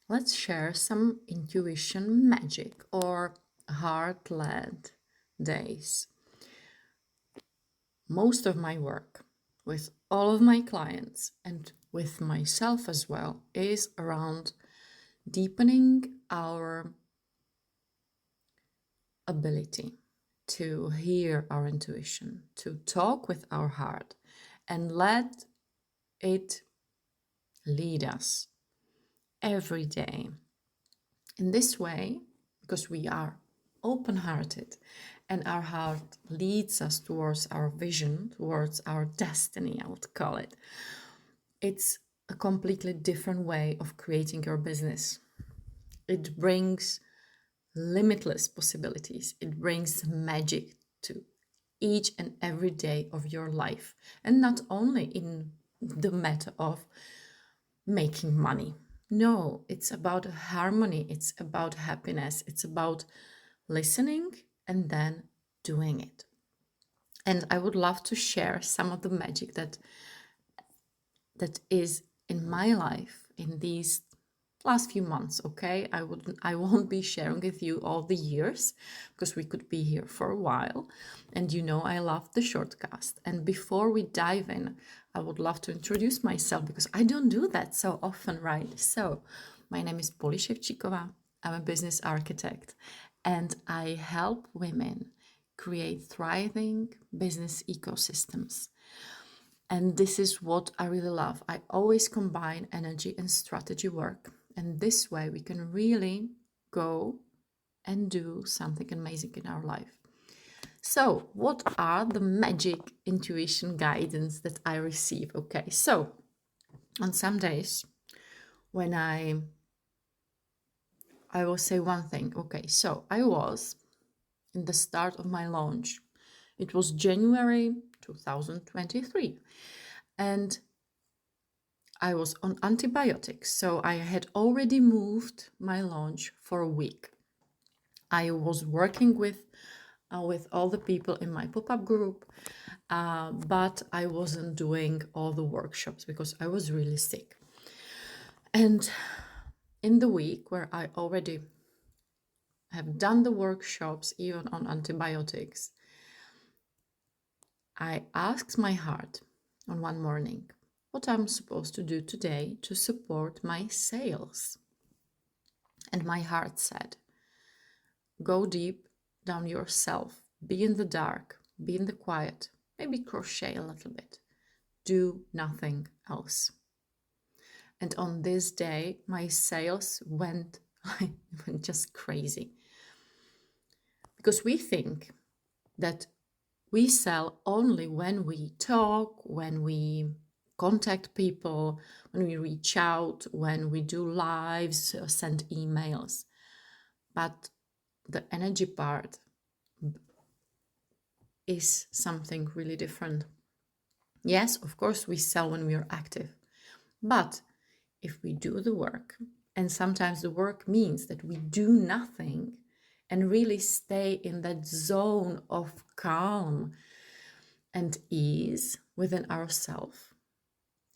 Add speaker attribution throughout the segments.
Speaker 1: let's share some intuition magic or heart-led days. Most of my work with all of my clients and with myself as well is around deepening our ability to hear our intuition, to talk with our heart, and let it lead us every day. In this way, because we are open hearted and our heart leads us towards our vision, towards our destiny, I would call it, it's a completely different way of creating your business. It brings limitless possibilities, it brings magic to each and every day of your life, and not only in the matter of making money. No, it's about harmony, it's about happiness, it's about listening and then doing it. And I would love to share some of the magic that is in my life in these last few months. Okay, I won't be sharing with you all the years because we could be here for a while, and I love the shortcast. And before we dive in, I would love to introduce myself because I don't do that so often, right? So my name is Poli Sevcikova. I'm a business architect and I help women create thriving business ecosystems. And this is what I really love. I always combine energy and strategy work. And this way we can really go and do something amazing in our life. So, what are the magic intuition guidance that I receive? Okay, so on some days when I will say one thing. Okay, so I was in the start of my launch. It was January 2023. And I was on antibiotics, so I had already moved my launch for a week. I was working with all the people in my pop-up group, but I wasn't doing all the workshops because I was really sick. And in the week where I already have done the workshops, even on antibiotics, I asked my heart on one morning what I'm supposed to do today to support my sales. And my heart said, go deep down yourself, be in the dark, be in the quiet, maybe crochet a little bit, do nothing else. And on this day, my sales went just crazy. Because we think that we sell only when we talk, when we contact people, when we reach out, when we do lives, send emails. But the energy part is something really different. Yes, of course, we sell when we are active. But if we do the work, and sometimes the work means that we do nothing and really stay in that zone of calm and ease within ourselves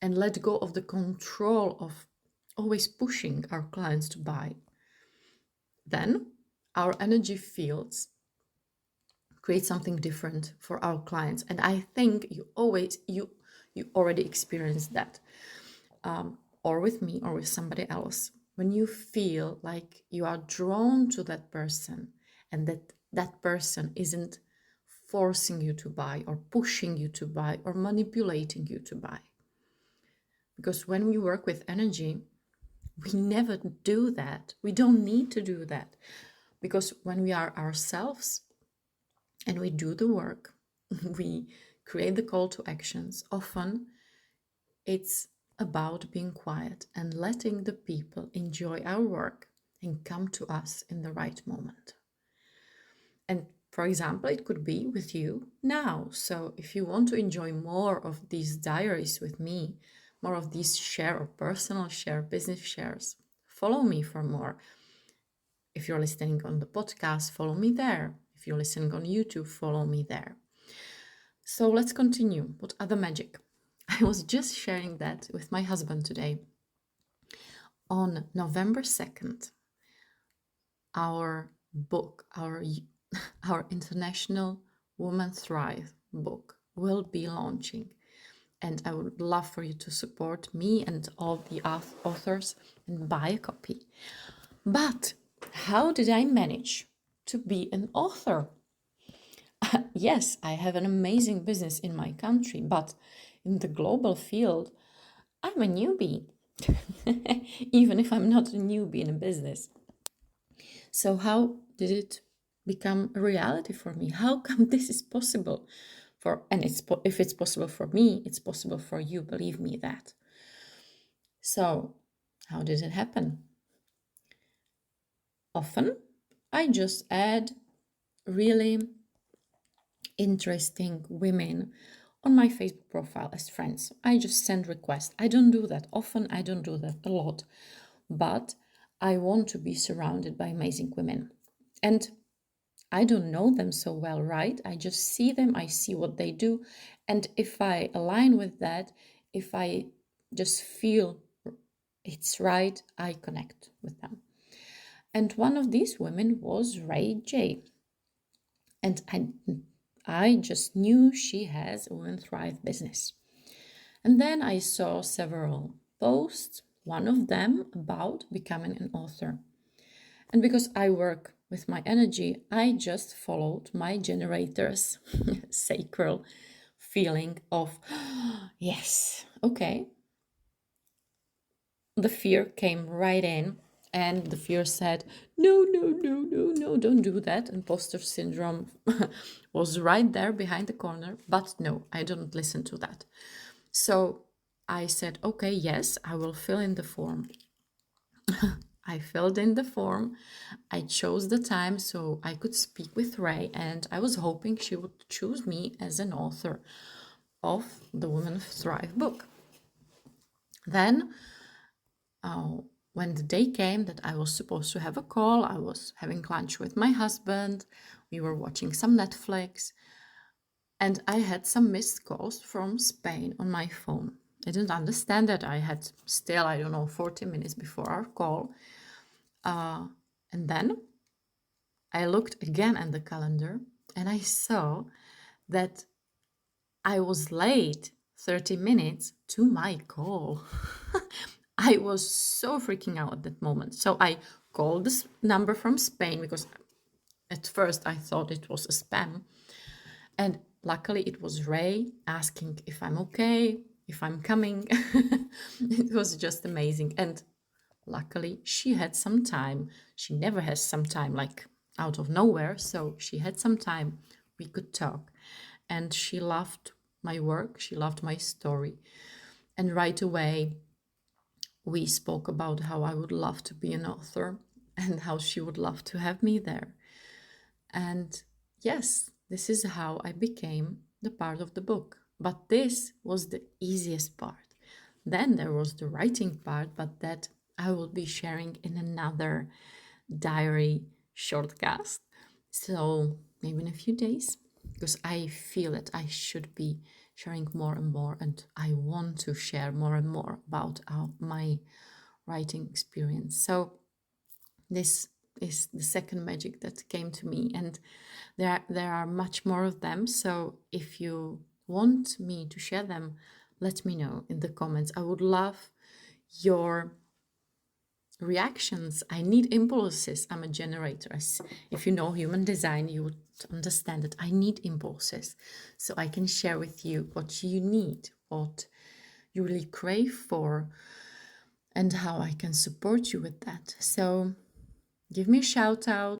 Speaker 1: and let go of the control of always pushing our clients to buy, then our energy fields create something different for our clients. And I think you already experienced that, or with me or with somebody else, when you feel like you are drawn to that person and that person isn't forcing you to buy or pushing you to buy or manipulating you to buy. Because when we work with energy, we never do that. We don't need to do that. Because when we are ourselves and we do the work, we create the call to actions, often it's about being quiet and letting the people enjoy our work and come to us in the right moment. And for example, it could be with you now. So if you want to enjoy more of these diaries with me, more of these share or personal share, business shares, follow me for more. If you're listening on the podcast, follow me there. If you're listening on YouTube, follow me there. So let's continue. What other magic? I was just sharing that with my husband today. On November 2nd, our book, our International Woman Thrive book will be launching. And I would love for you to support me and all the authors and buy a copy. But how did I manage to be an author? Yes, I have an amazing business in my country, but in the global field, I'm a newbie, even if I'm not a newbie in a business. So, how did it become a reality for me? How come this is possible? If it's possible for me, it's possible for you, believe me that. So, how did it happen? Often, I just add really interesting women on my Facebook profile as friends. I just send requests. I don't do that often, I don't do that a lot, but I want to be surrounded by amazing women. And I don't know them so well, right? I just see them, I see what they do. And if I align with that, if I just feel it's right, I connect with them. And one of these women was Ray J. And I just knew she has a Women Thrive business. And then I saw several posts, one of them about becoming an author. And because I work with my energy, I just followed my generator's sacral feeling of, yes, okay. The fear came right in, and the fear said, no, no, no, no, no, don't do that. Imposter syndrome was right there behind the corner, but no, I didn't listen to that. So I said, okay, yes, I will fill in the form. I filled in the form. I chose the time so I could speak with Ray, and I was hoping she would choose me as an author of the Women Thrive book. Then, when the day came that I was supposed to have a call, I was having lunch with my husband. We were watching some Netflix, and I had some missed calls from Spain on my phone. I didn't understand that. I had still, I don't know, 40 minutes before our call. And then I looked again at the calendar and I saw that I was late 30 minutes to my call. I was so freaking out at that moment. So I called this number from Spain because at first I thought it was a spam. And luckily it was Ray asking if I'm okay, if I'm coming. It was just amazing. And luckily she had some time. She never has some time like out of nowhere. So she had some time. We could talk. And she loved my work. She loved my story. And right away, we spoke about how I would love to be an author and how she would love to have me there. And yes, this is how I became the part of the book. But this was the easiest part. Then there was the writing part, but that I will be sharing in another diary shortcast. So maybe in a few days, because I feel that I should be sharing more and more, and I want to share more and more about my writing experience. So this is the second magic that came to me, and there are much more of them. So if you want me to share them, let me know in the comments. I would love your reactions. I need impulses. I'm a generator. If you know human design, you would understand that I need impulses so I can share with you what you need, what you really crave for, and how I can support you with that. So give me a shout out.